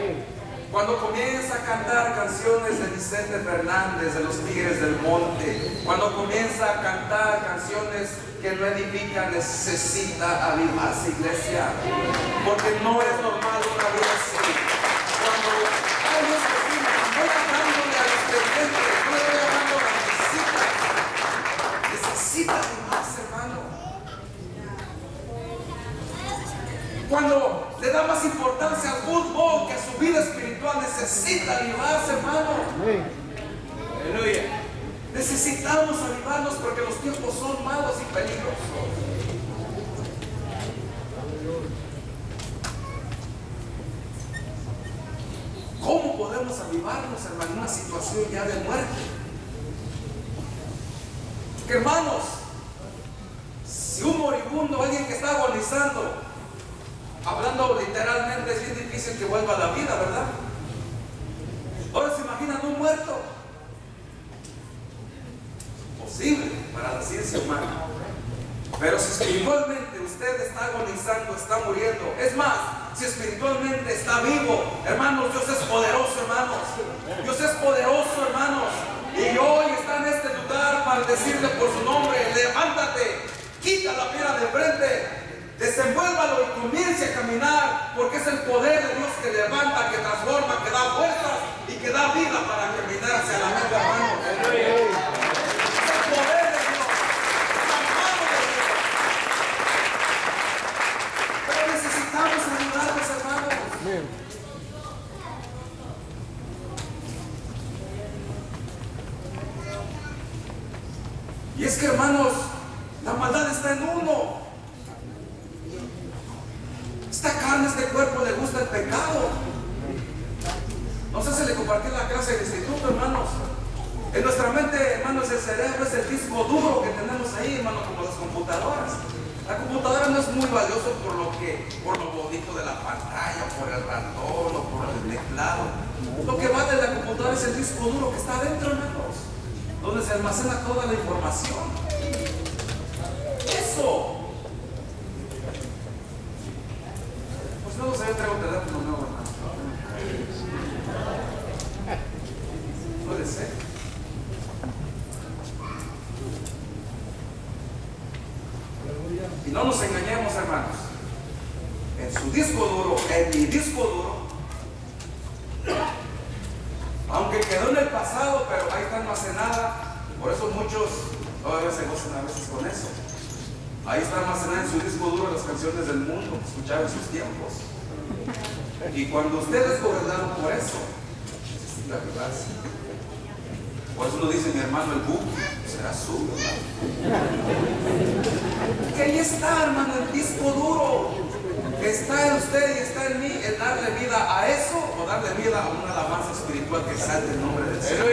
Cuando comienza a cantar canciones de Vicente Fernández, de los Tigres del Monte, cuando comienza a cantar canciones que no edifican, necesita avivarse, iglesia, porque no es normal una vida así. Cuando hay unos vecinos, no estoy hablándole a los creyentes, no estoy hablando a las necesitas, necesita avivarse, hermano. Cuando le da más importancia al fútbol que a su vida espiritual. Necesita avivarse, hermano. Aleluya. Necesitamos avivarnos porque los tiempos son malos y peligrosos. ¿Cómo podemos avivarnos, hermano, en una situación ya de muerte? Que, hermanos, si un moribundo, alguien que está agonizando, hablando literalmente, es bien difícil que vuelva a la vida, ¿verdad? Ahora se imaginan un muerto. Posible para la ciencia humana. Pero si espiritualmente usted está agonizando, está muriendo, es más, si espiritualmente está vivo, hermanos, Dios es poderoso, hermanos. Dios es poderoso, hermanos. Y hoy está en este lugar para decirle por su nombre: levántate, quita la piedra de frente, desenvuélvalo y comience a caminar, porque es el poder de Dios que levanta, que transforma, que da fuerzas y que da vida para caminar hacia la meta, hermanos. Es el poder de Dios, la mano de Dios. Pero necesitamos ayudarnos, hermanos. Y es que, hermanos, la maldad está en uno. Esta carne, este cuerpo le gusta el pecado. No sé si le compartí en la clase del instituto, hermanos. En nuestra mente, hermanos, el cerebro es el disco duro que tenemos ahí, hermanos, como las computadoras. La computadora no es muy valiosa por lo bonito de la pantalla, por el ratón o por el teclado. Lo que vale la computadora es el disco duro que está adentro, hermanos, donde se almacena toda la información. Eso. Pues luego se traigo un teléfono nuevo, hermano. Puede ser. Y no nos engañemos, hermanos. En su disco duro, en mi disco duro, aunque quedó en el pasado, pero ahí está almacenada. Por eso muchos todavía se gozan a veces con eso. Ahí está almacenada en su disco duro las canciones del mundo que escuchaba en sus tiempos. Y cuando usted es gobernado por eso, necesita avivarse. Por eso uno dice: mi hermano el buque será suyo, hermano. Que ahí está, hermano, el disco duro. Está en usted y está en mí, el darle vida a eso o darle vida a una alabanza espiritual que salte el nombre del Señor.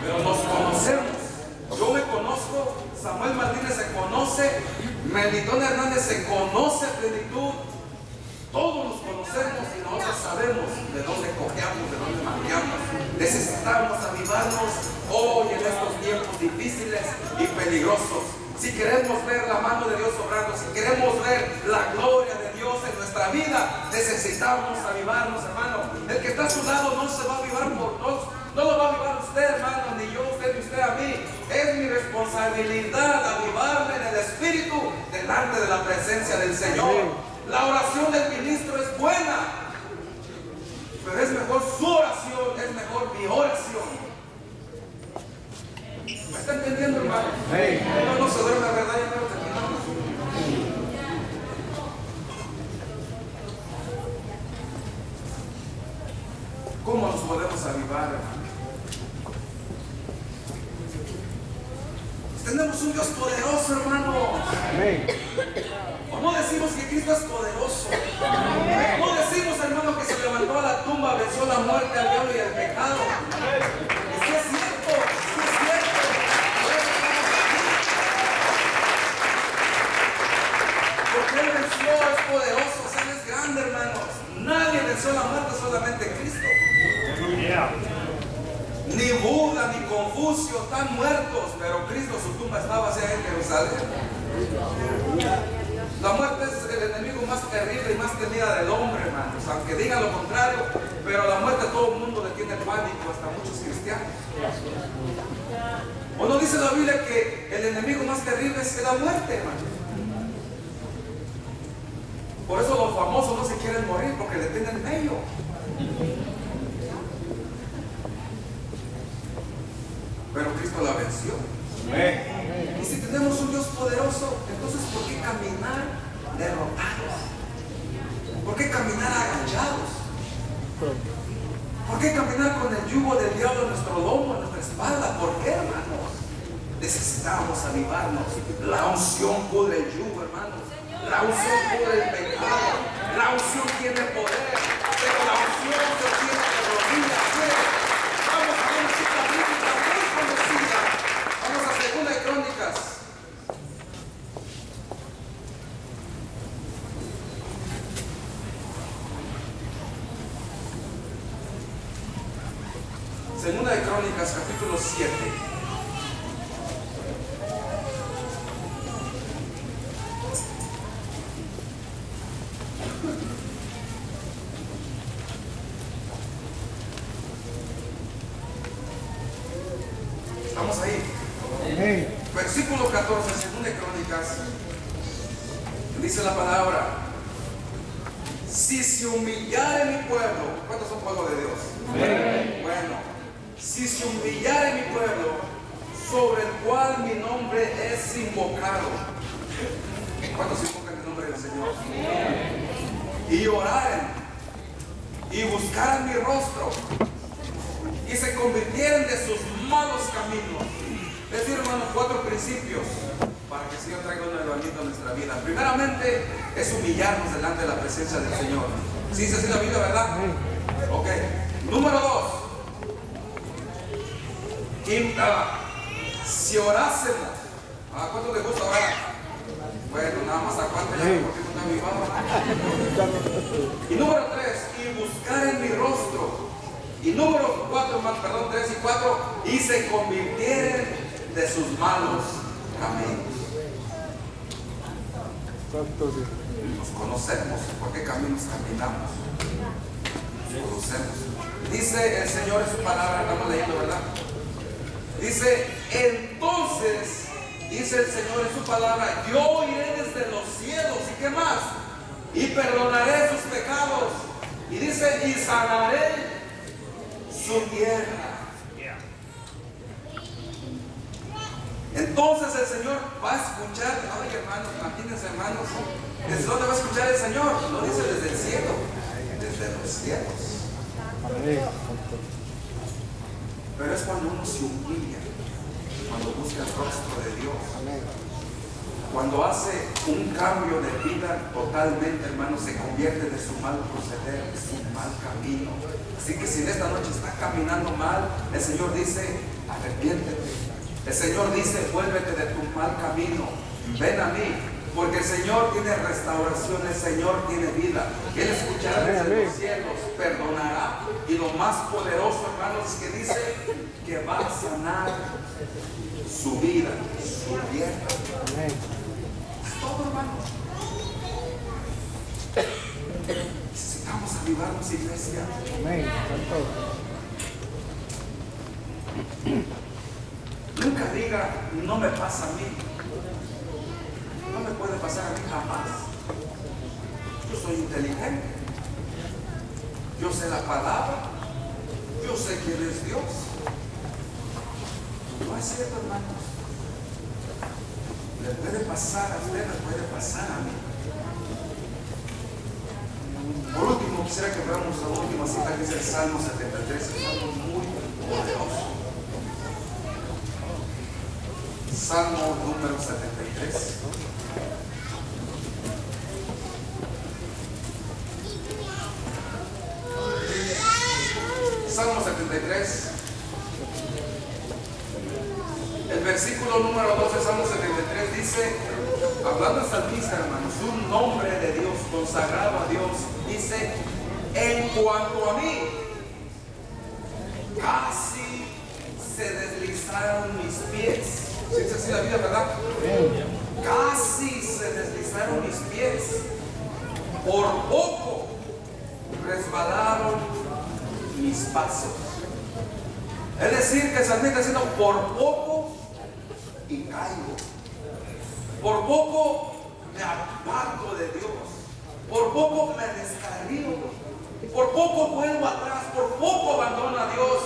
Pero nos conocemos. Yo me conozco, Samuel Martínez se conoce, Melitón Hernández se conoce a plenitud. Todos nos conocemos y nosotros sabemos de dónde cojeamos, de dónde manqueamos. Necesitamos avivarnos hoy en estos tiempos difíciles y peligrosos. Si queremos ver la mano de Dios obrando, si queremos ver la gloria de Dios en nuestra vida, necesitamos avivarnos, hermano. El que está a su lado no se va a avivar por nosotros. No lo va a avivar usted, hermano, ni yo, usted, ni usted a mí. Es mi responsabilidad avivarme en el Espíritu delante de la presencia del Señor. La oración del ministro es buena, pero es mejor su oración, es mejor mi oración. ¿Me está entendiendo, hermano? No se duerme, la verdad, ya no terminamos. ¿Cómo nos podemos avivar, hermano? Tenemos un Dios poderoso, hermano. ¿O no decimos que Cristo es poderoso? ¿No decimos, hermano, que se levantó a la tumba, venció la muerte, al diablo y al pecado? Es que es cierto, sí es cierto. Porque Él venció, es poderoso, o sea, Él es grande, hermanos. Nadie venció la muerte, solamente Cristo. Ni Buda ni Confucio están muertos, pero Cristo, su tumba estaba hacia en Jerusalén. La muerte es el enemigo más terrible y más temida del hombre, hermanos, aunque digan lo contrario, pero la muerte a todo el mundo le tiene pánico, hasta muchos cristianos. ¿O no dice la Biblia que el enemigo más terrible es la muerte, hermano? Por eso los famosos no se quieren morir, porque le tienen miedo. Pero Cristo la venció. Y si tenemos un Dios poderoso, entonces ¿por qué caminar derrotados? qué caminar agachados? ¿Por qué caminar con el yugo del diablo en nuestro lomo, en nuestra espalda? ¿Por qué, hermanos? Necesitamos avivarnos. La unción pudre el yugo, hermanos. La unción pudre el pecado. La unción tiene poder, pero la unción se tiene de rodillas. Vamos a una cita bíblica muy conocida. Vamos a 2 de Crónicas. Segunda de Crónicas, capítulo 7. Estamos ahí. Versículo 14, segunda de Crónicas. Dice la palabra: si se humillare mi pueblo. ¿Cuántos son pueblo de Dios? Bueno. Si se humillare mi pueblo, sobre el cual mi nombre es invocado. ¿Cuántos invocan el nombre del Señor? Y oraren, y buscaran mi rostro, y se convirtieren de sus malos caminos. Es decir, hermanos, 4 principios para que el Señor traiga un elevamiento a nuestra vida. Primeramente, es humillarnos delante de la presencia del Señor. ¿Sí dice así la Biblia, verdad? Ok. Número 2. Si orásemos, ¿a cuánto le gusta orar? Bueno, nada más a cuánto ya, porque no está avivado. Y número 3, y buscar en mi rostro. Y número 4, perdón, 3 y 4, y se convirtieren de sus malos caminos. Nos conocemos, ¿por qué caminos caminamos? Nos conocemos. Dice el Señor en su palabra, estamos leyendo, ¿verdad? Dice, entonces, dice el Señor en su palabra, yo iré desde los cielos, ¿y qué más? Y perdonaré sus pecados. Y dice, y sanaré su tierra. Entonces el Señor va a escuchar. Ay, hermanos, imagínense, hermanos, ¿desde dónde va a escuchar el Señor? No dice desde el cielo, desde los cielos. Pero es cuando uno se humilla, cuando busca el rostro de Dios, cuando hace un cambio de vida totalmente, hermano, se convierte de su mal proceder, de su mal camino. Así que si en esta noche está caminando mal, el Señor dice, arrepiéntete. El Señor dice, vuélvete de tu mal camino, ven a mí, porque el Señor tiene restauración, el Señor tiene vida. Él escuchará desde los cielos, perdonará. Y lo más poderoso, hermanos, es que dice que va a sanar su vida, su tierra. Es todo, hermanos. Necesitamos avivarnos, iglesia. Nunca diga, no me pasa a mí. No me puede pasar a mí jamás. Yo soy inteligente. Yo sé la palabra. Yo sé quién es Dios. No es cierto, hermanos. Le puede pasar a usted, le puede pasar a mí. Por último, quisiera que veamos la última cita que es el Salmo 73. Es algo muy poderoso. Salmo número 73. Salmo 73. El versículo número 12, Salmo 73 dice, hablando al salmista, hermanos, un nombre de Dios, consagrado a Dios, dice, en cuanto a mí, casi se deslizaron mis pies. ¿Sí es así la vida, verdad? Casi se deslizaron mis pies. Por poco resbalaron mis pasos. Es decir, que el salmista está diciendo, por poco y caigo. Por poco me aparto de Dios. Por poco me descarrío. Por poco vuelvo atrás. Por poco abandono a Dios.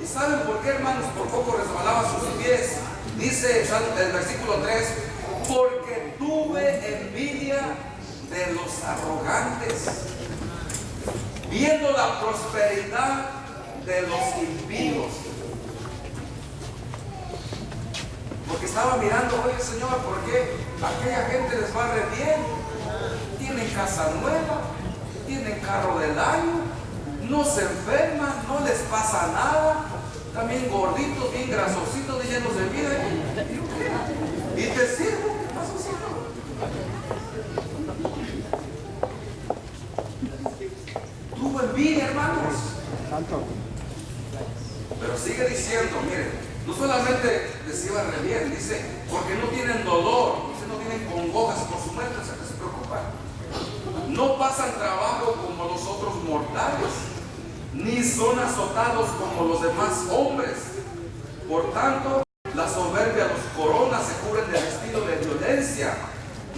¿Y saben por qué, hermanos? Por poco resbalaba sus pies. Dice el versículo 3, porque tuve envidia de los arrogantes viendo la prosperidad de los impíos. Porque estaba mirando, oye Señor, ¿por qué aquella gente les va re bien? Tienen casa nueva, tienen carro del año, no se enferman, no les pasa nada, también gorditos, bien grasositos, llenos de vida. Y te sirvo, ¿qué pasó, Señor? Tuvo envidia, hermanos. Pero sigue diciendo, miren, no solamente les iba re bien, dice, porque no tienen dolor, dice, no tienen congojas por su muerte, o sea, que se preocupan. No pasan trabajo como los otros mortales, ni son azotados como los demás hombres. Por tanto, la soberbia los corona, se cubren de vestido de violencia,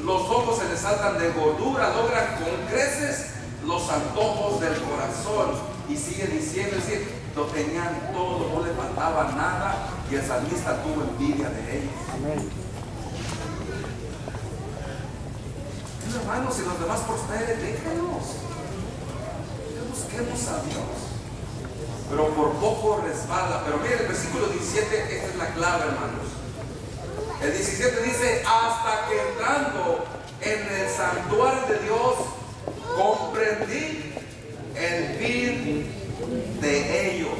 los ojos se les saltan de gordura, logran con creces los antojos del corazón. Y sigue diciendo, es decir, lo tenían todo, no le faltaba nada, y el salmista tuvo envidia de ellos. Amén. Hermanos, si los demás prosperen, déjenlos. Busquemos a Dios. Pero por poco resbala. Pero miren, el versículo 17, esta es la clave, hermanos. El 17 dice, hasta que entrando en el santuario de Dios, comprendí el fin de ellos.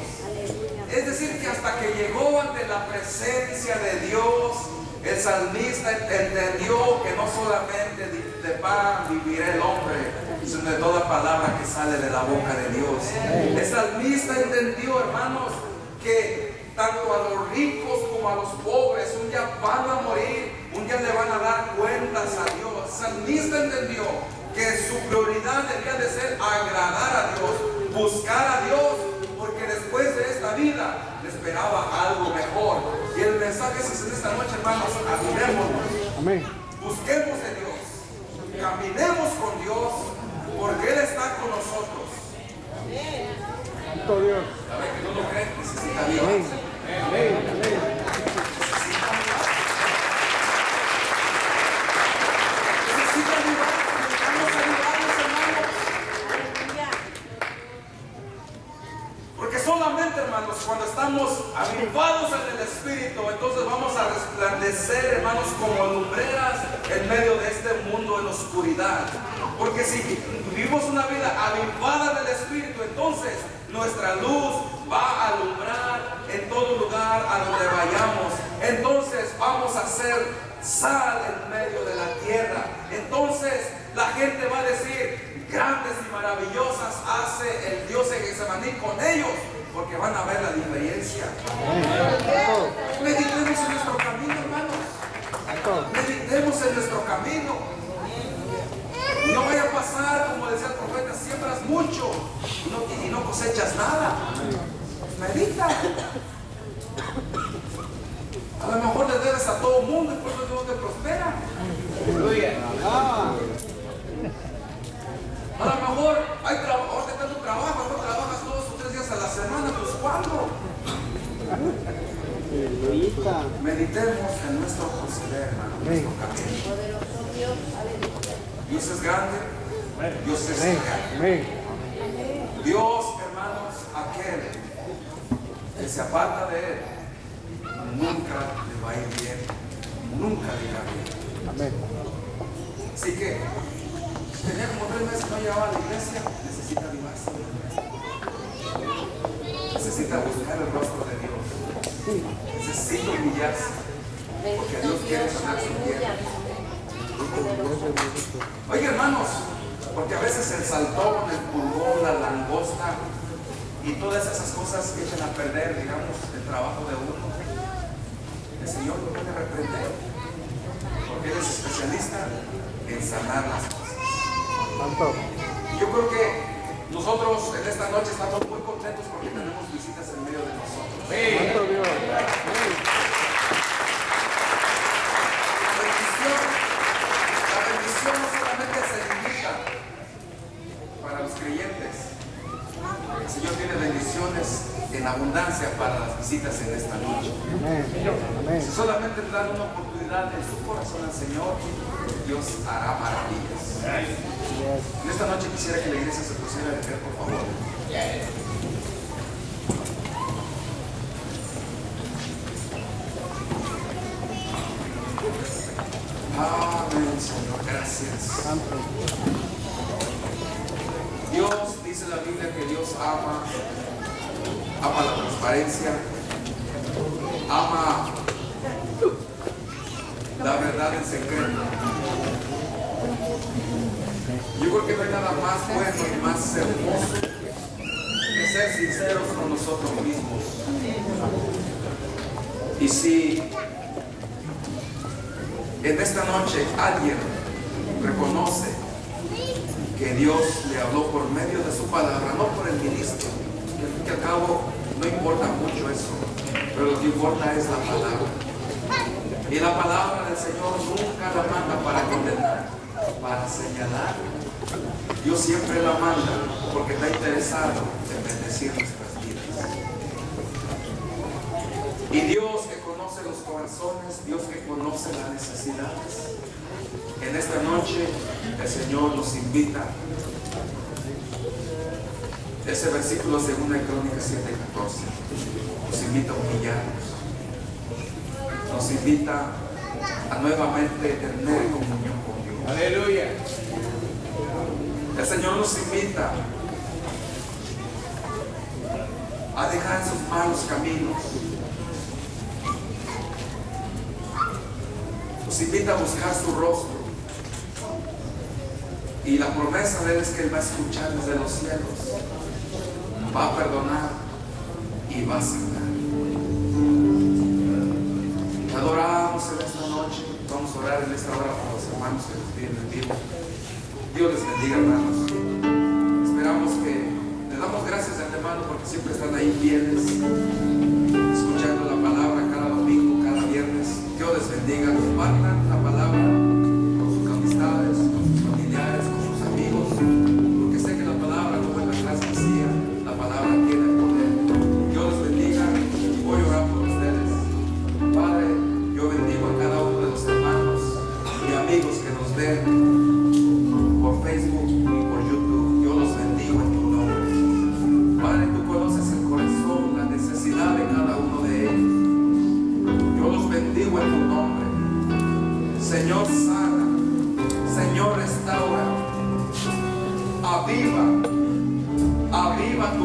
Es decir, que hasta que llegó ante la presencia de Dios, el salmista entendió que no solamente de pan vivirá el hombre, sino de toda palabra que sale de la boca de Dios. El salmista entendió, hermanos, que tanto a los ricos como a los pobres un día van a morir, un día le van a dar cuentas a Dios. El salmista entendió que su prioridad debía de ser agradar a Dios, buscar a Dios, porque después de esta vida le esperaba algo mejor. Y el mensaje es en esta noche, hermanos, avivémonos. Amén. Busquemos de Dios, caminemos con Dios, porque Él está con nosotros. Santo Dios. ¿Sabe que no lo creen? Necesita Dios. Necesita solamente, hermanos, cuando estamos avivados en el Espíritu, entonces vamos a resplandecer, hermanos, como lumbreras en medio de este mundo en oscuridad. Porque si vivimos una vida avivada del Espíritu, entonces nuestra luz va a alumbrar en todo lugar a donde vayamos. Entonces vamos a ser sal en medio de la tierra. Entonces la gente va a decir, grandes y maravillosas hace el Dios en Getsemaní con ellos, porque van a ver la diferencia. Meditemos en nuestro camino, hermanos. Meditemos en nuestro camino. No vaya a pasar, como decía el profeta, siembras mucho y no cosechas nada. Medita. A lo mejor le debes a todo el mundo y por eso Dios te prospera. A lo mejor hay trabajo, ahorita tu trabajo, no trabajas 2 o 3 días a la semana, pues ¿cuándo? Meditemos en nuestro proceder, hermano, en nuestro camino. Dios es grande, Dios es grande. Dios, hermanos, aquel que se aparta de Él, nunca le va a ir bien, nunca le irá bien. Amén. Así que tenía como 3 meses que no llegaba a la iglesia, necesita avivarse. Necesita buscar el rostro de Dios. Necesita humillarse, porque Dios quiere sanar su tierra. Oye, hermanos, porque a veces el saltón, el pulgón, la langosta y todas esas cosas que echan a perder, digamos, el trabajo de uno, el Señor lo puede reprender, porque Él es especialista en sanar las cosas. Yo creo que nosotros en esta noche estamos muy contentos porque tenemos visitas en medio de nosotros. Santo Dios. La bendición no solamente se limita para los creyentes. El Señor tiene bendiciones en abundancia para las visitas en esta noche. Si solamente le dan una oportunidad en su corazón al Señor, Dios hará maravillas. En esta noche quisiera que la iglesia se pusiera de pie, por favor. Amén, Señor, gracias. Dios, dice la Biblia que Dios ama la transparencia, ama la verdad en secreto. Yo creo que no hay nada más bueno y más hermoso que ser sinceros con nosotros mismos. Y si en esta noche alguien reconoce que Dios le habló por medio de su palabra, no por el ministro, que al cabo no importa mucho eso, pero lo que importa es la palabra. Y la palabra del Señor nunca la manda para condenar, para señalar. Dios siempre la manda porque está interesado en bendecir nuestras vidas. Y Dios que conoce los corazones, Dios que conoce las necesidades, en esta noche el Señor nos invita. Ese versículo de 2 Crónicas 7:14 nos invita a humillarnos, nos invita a nuevamente tener comunión con Dios. Aleluya. El Señor nos invita a dejar esos malos caminos. Nos invita a buscar su rostro. Y la promesa de Él es que Él va a escuchar desde los cielos, va a perdonar y va a sanar. Te adoramos en esta noche. Vamos a orar en esta hora por los hermanos que nos piden en vivo. Dios les bendiga, hermanos. Esperamos que les damos gracias de antemano porque siempre están ahí fieles, escuchando la palabra cada domingo, cada viernes. Dios les bendiga. Compartan la palabra con sus amistades, con sus familiares, con sus amigos, porque sé que la palabra no vuelve atrás vacía. La palabra tiene poder. Dios les bendiga y voy a orar por ustedes. Padre, yo bendigo a cada uno de los hermanos y amigos que nos ven por Facebook y por YouTube. Yo los bendigo en tu nombre. Padre, tú conoces el corazón, la necesidad de cada uno de ellos. Yo los bendigo en tu nombre. Señor, sana. Señor, restaura. Aviva tu